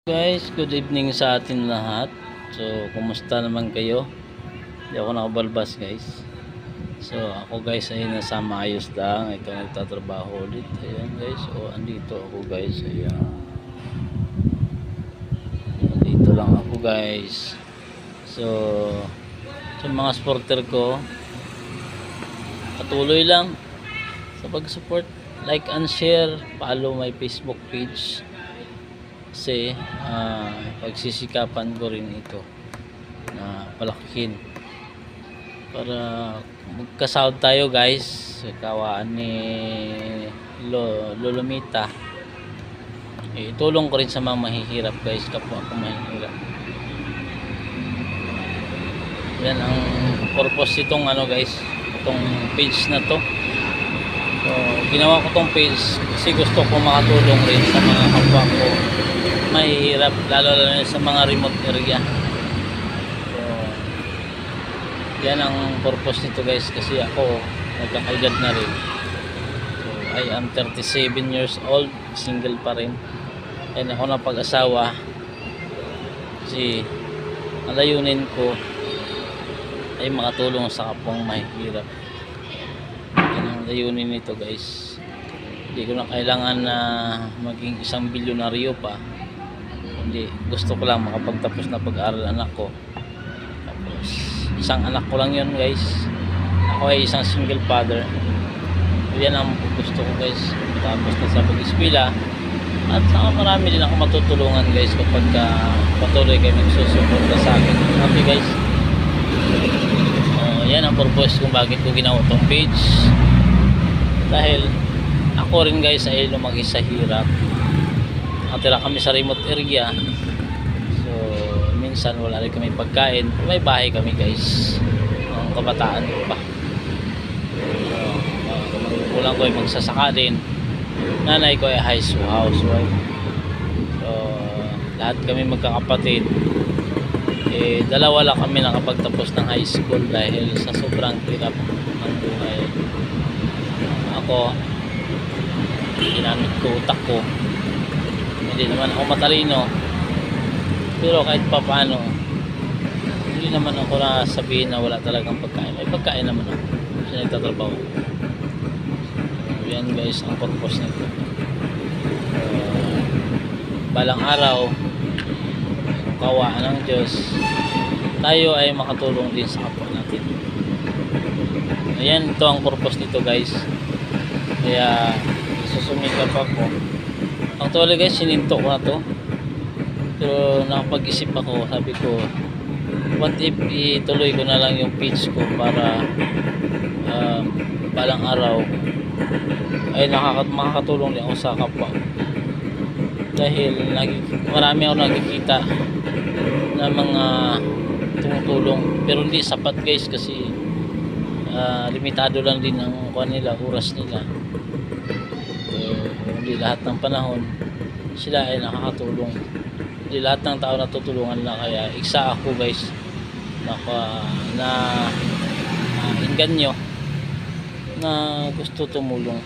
Guys, good evening sa atin lahat. So, kumusta naman kayo? Hindi ako nakabalbas guys. So, ako guys ay nasa maayos lang. Ito nagtatrabaho ulit. Ayan guys. So, andito ako guys. Ayan. Andito lang ako guys. So, sa mga supporter ko, patuloy lang sa pag-support. Like and share. Follow my Facebook page. Kasi pagsisikapan ko rin ito na palakihin para magkasahod tayo guys. Kawaan ni Lolomita, itulong ko rin sa mga mahihirap guys, kapwa ako mahihirap. Yan ang purpose itong guys, itong page na to. So, ginawa ko tong page kasi gusto ko makatulong rin sa mga kapwa ko mahihirap, lalo sa mga remote area. So, yan ang purpose nito guys, kasi ako nagkakaedad na rin. So, I am 37 years old, single pa rin, and ako na pag-asawa kasi ang layunin ko ay makatulong sa kapwang mahihirap. Yan ang layunin nito guys. Hindi ko na kailangan na maging isang bilyonaryo pa. Hindi, gusto ko lang makapagtapos na pag-aaral anak ko. Tapos isang anak ko lang yun guys. Ako ay isang single father. Yan ang gusto ko guys. Tapos na sa pag-eskwela, at saka marami din ako matutulungan guys kapag patuloy kayo magsusuporta sa akin. Okay guys. Yan ang purpose kung bakit ko ginawa tong page. Dahil ako rin guys ay lumaki sa hirap. Nakatira kami sa remote area. So minsan wala rin kami pagkain. May bahay kami guys. Ang kabataan ko pa. Kulang ko ay magsasaka din. Nanay ko ay housewife. So lahat kami magkakapatid. Dalawa lang kami nakapagtapos ng high school dahil sa sobrang hirap ng buhay. Ako, ginamit ko utak ko. Hindi naman ako matalino, pero kahit pa paano, hindi naman ako nasabihin na wala talagang pagkain. May pagkain naman ako kasi nagtatrabaho. Yan guys ang purpose nito. Balang araw, kawaan ng Diyos, tayo ay makatulong din sa kapwa natin. Ayan, ito ang purpose nito guys. Kaya susumikap ako. Actually guys, sininto ko na to, pero nakapag-isip ako, sabi ko what if ituloy ko na lang yung page ko para balang araw ay makakatulong din ako sa kapwa, dahil marami ako nakikita na mga tumutulong pero hindi sapat guys, kasi limitado lang din ang oras nila. Hindi lahat ng panahon sila ay nakakatulong, hindi lahat ng tao natutulungan na. Kaya isa ako guys na inganyo na gusto tumulong.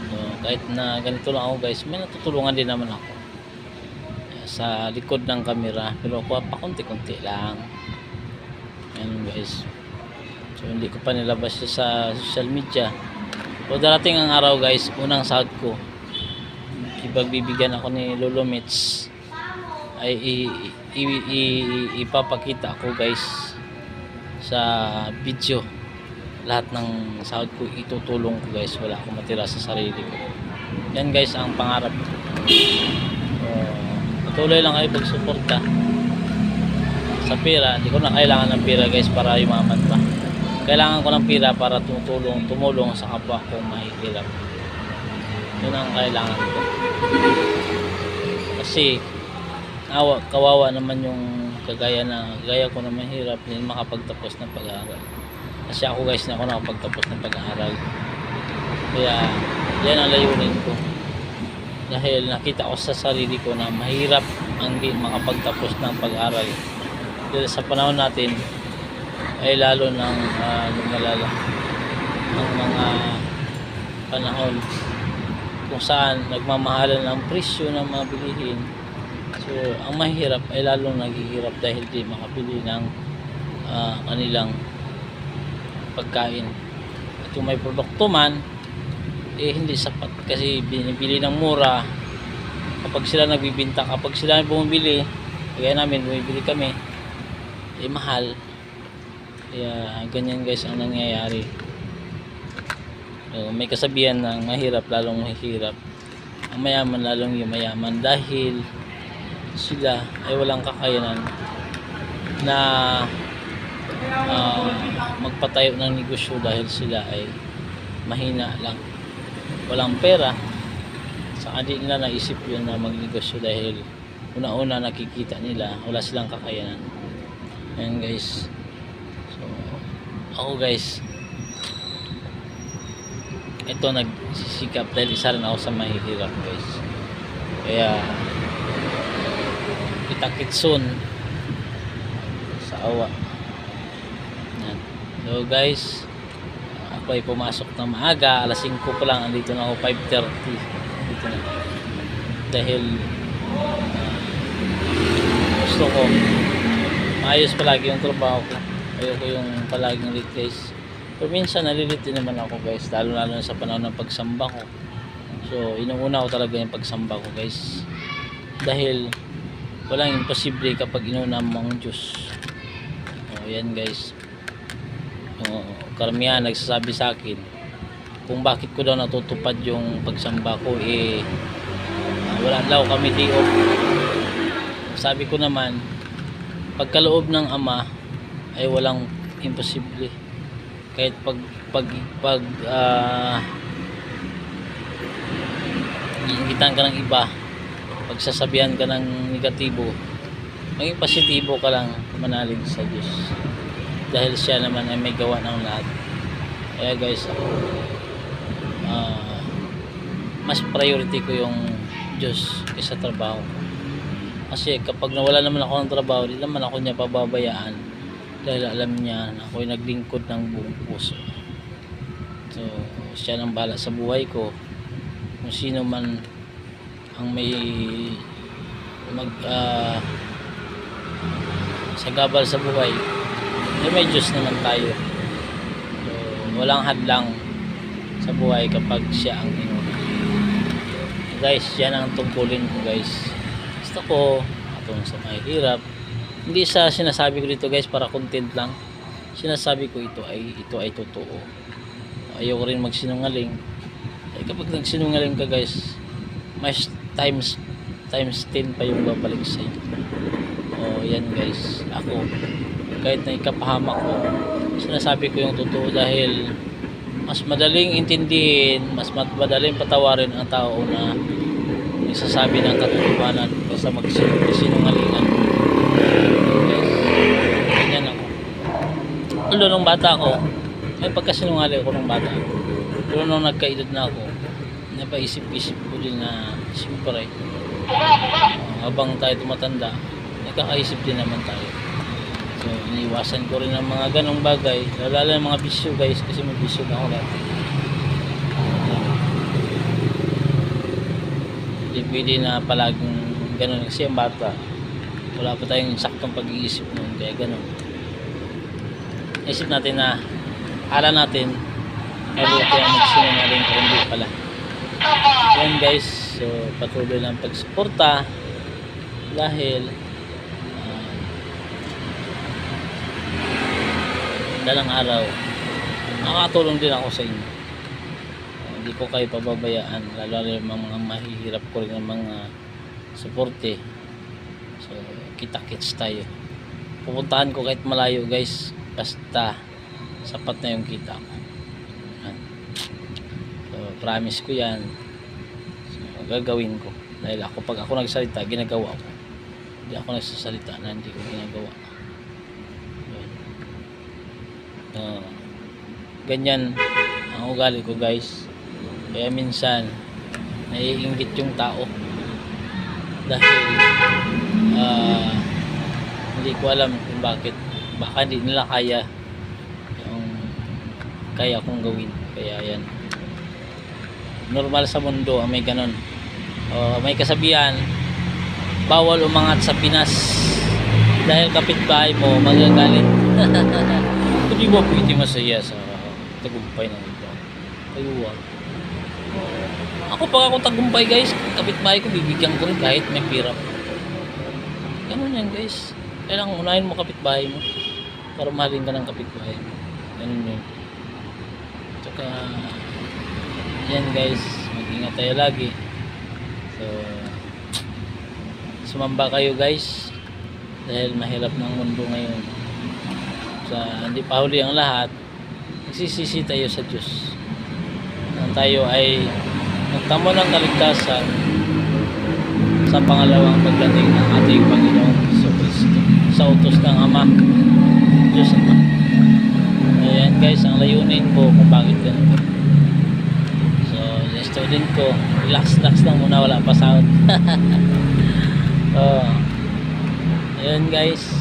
So, kahit na ganito lang ako guys, may natutulungan din naman ako sa likod ng camera, pero ako pakunti-kunti lang. Ayan guys, so hindi ko pa nilabas sa social media. So darating ang araw guys, unang sahod ko, ipagbibigyan ako ni Lolo Mitch, ay ipapakita ko guys sa video. Lahat ng sahod ko itutulong ko guys, wala akong matira sa sarili ko. Yan guys ang pangarap ko. Patuloy lang kayo pagsuporta sa pera. Hindi ko na kailangan ng pera guys para yumaman pa. Kailangan ko ng pera para tumulong sa kapwa ko mahihirap. Yun ang kailangan ko. Kasi kawawa naman yung gaya ko na mahirap din makapagtapos ng pag-aaral. Kasi ako guys, na ako nakapagtapos ng pag-aaral. Kaya yan ang layunin ko. Dahil nakita ko sa sarili ko na mahirap ang di makapagtapos ng pag-aaral. Dahil sa panahon natin ay lalo nang lumalala ang mga panahon kung saan nagmamahalan ang presyo ng mga bilihin So ang mahirap ay lalong naghihirap dahil di makabili ng kanilang pagkain. At yung may produkto man hindi sapat kasi binibili ng mura kapag sila nagbibinta. Kapag sila bumibili, kaya namin bumibili kami, mahal. Kaya ganyan guys ang nangyayari. So, may kasabihan na mahirap lalong mahirap, ang mayaman lalong yumayaman, dahil sila ay walang kakayanan na magpatayo ng negosyo dahil sila ay mahina lang, walang pera. Saka di nila naisip yun na magnegosyo dahil una-una nakikita nila wala silang kakayanan. Ayan guys. So ako guys, ito nagsisikap dahil isa rin ako sa mahihirap guys. Kaya itakitsun sa awa. Ayan. So guys, ako ay pumasok na maaga, alas 5 pa lang, andito na ako 5:30 dito na. Dahil gusto ko maayos palagi yung trabaho ko, ayoko yung palaging late guys. Pero minsan nalilate din naman ako guys, lalo na sa panahon ng pagsamba ko. So inuuna ko talaga yung pagsamba ko guys, dahil walang imposible kapag inuna mo ang Diyos. Yan guys. Karamihan nagsasabi sa akin kung bakit ko daw natutupad yung pagsamba ko, wala daw kami day off. Sabi ko naman, pagkaloob ng Ama ay walang imposible. Kahit iingitan ka ng iba, pagsasabihan ka ng negatibo, maging positibo ka lang, manalig sa Diyos, dahil siya naman ay may gawa ng lahat. Kaya guys, mas priority ko yung Diyos kaysa trabaho ko. Kasi kapag nawala naman ako ng trabaho, di naman ako niya pababayaan, dahil alam niya na ako'y naglingkod ng buong puso. So siya nang bahala sa buhay ko. Kung sino man ang may sagabal sa buhay, may Diyos naman tayo. So walang hadlang sa buhay kapag siya ang inuna. Guys, yan ang tungkulin ko guys. Gusto ko atong sa mahirap. Hindi sa sinasabi ko dito guys para content lang. Sinasabi ko ito ay totoo. Ayoko rin magsinungaling. Kapag nagsinungaling ka guys, mas times 10 pa yung babalik sa iyo. Yan guys, ako kahit na ikapahamak ko, sinasabi ko yung totoo, dahil mas madaling intindihin, mas madaling patawarin ang tao na nagsasabi ng katotohanan kaysa magsinungalingan. Guys, ganyan ako. Lalo nung bata ako, may pagkasinungaling ako nung bata. Pero nung nagkaedad na ako, napaisip-isip ko din na siyempre, habang tayo tumatanda, nagkakaisip din naman tayo. So iniiwasan ko rin ang mga ganong bagay, lalo ng mga bisyo guys, kasi may bisyo na ako dati. Hindi pwede na palaging ganon, kasi ang bata wala pa tayong saktong pag-iisip noon, kaya ganon. Isip natin na ala natin mabuti ang magsinungaling kung hindi pala. Yan guys, so patuloy lang pagsuporta, dahil dalang araw makakatulong din ako sa inyo. Hindi ko kayo pababayaan, lalo yung mga mahihirap ko rin ng mga suporte. So kita-kits tayo, pupuntahan ko kahit malayo guys, basta sapat na yung kita ko. So promise ko yan. So gagawin ko, dahil ako, pag ako nagsalita, ginagawa ko. Hindi ako nagsasalita na hindi ko ginagawa. Ganyan ang ugali ko guys. Kaya minsan naiinggit yung tao, dahil hindi ko alam kung bakit, baka hindi nila kaya yung kaya kong gawin. Kaya yan, normal sa mundo ang may ganon. May kasabihan, bawal umangat sa Pinas dahil kapitbahay mo magagalit. Hindi ba pwede masaya sa tagumpay ng iba? Ayun. Ako pag ako tagumpay guys, kapitbahay ko bibigyan ko rin kahit may pira. Ganun yan guys. Kailangan unahin mo kapitbahay mo para mahalin ka ng kapitbahay mo. Ganun yun. Tsaka yan guys, mag-ingat tayo lagi. So sumamba kayo guys dahil mahirap ng mundo ngayon. Hindi pa huli ang lahat, nagsisisi tayo sa Diyos nang tayo ay nagtamo ng kaligtasan sa pangalawang pagdating ng ating Panginoong Jesucristo sa utos ng Ama, Diyos Ama. Ayan guys, ang layunin ko kung bakit ganito. So yung student ko, relax lang muna, wala pa sound. Ayan guys,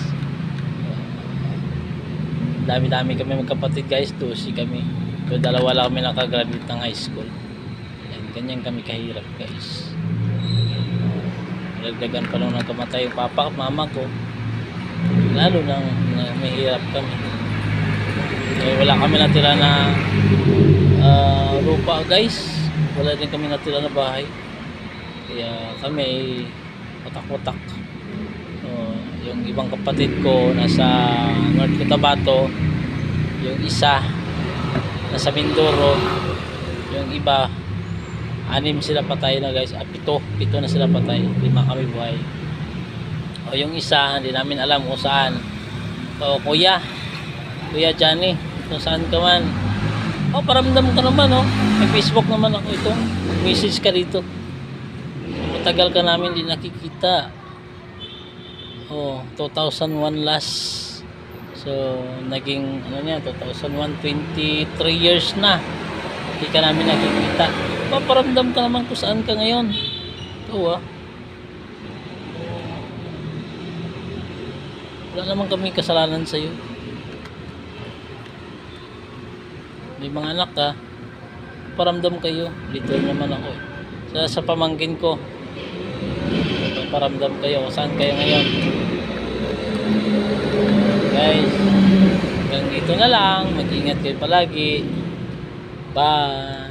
dami kami magkapatid guys, 12 kami, pero dalawa lang kami nakagraduate ng high school. Ayan, ganyan kami kahirap guys. Nagdagan pa nung nagkamatay yung papa at mama ko, lalo nang may hirap kami. Wala kami natira na lupa guys, wala din kami natira na bahay, kaya kami watak-watak. Yung ibang kapatid ko nasa North Cotabato, yung isa nasa Mindoro, yung iba 6 sila patay na guys, 7 na sila patay, 5 kami buhay. Yung isa hindi namin alam kung saan. So kuya Johnny, kung saan ka man, paramdam ka naman, may Facebook naman ako, ito message ka dito, matagal ka namin di nakikita. 2001 last. So naging 2001, 23 years na hindi ka namin nakikita. Paparamdam ka naman kung saan ka ngayon. Ito wala naman kami kasalanan sa iyo. May mga anak ka, paramdam kayo. Dito naman ako sa pamangkin ko, paramdam kayo kung saan kayo ngayon. Guys, hanggang dito na lang. Mag-ingat kayo palagi. Bye.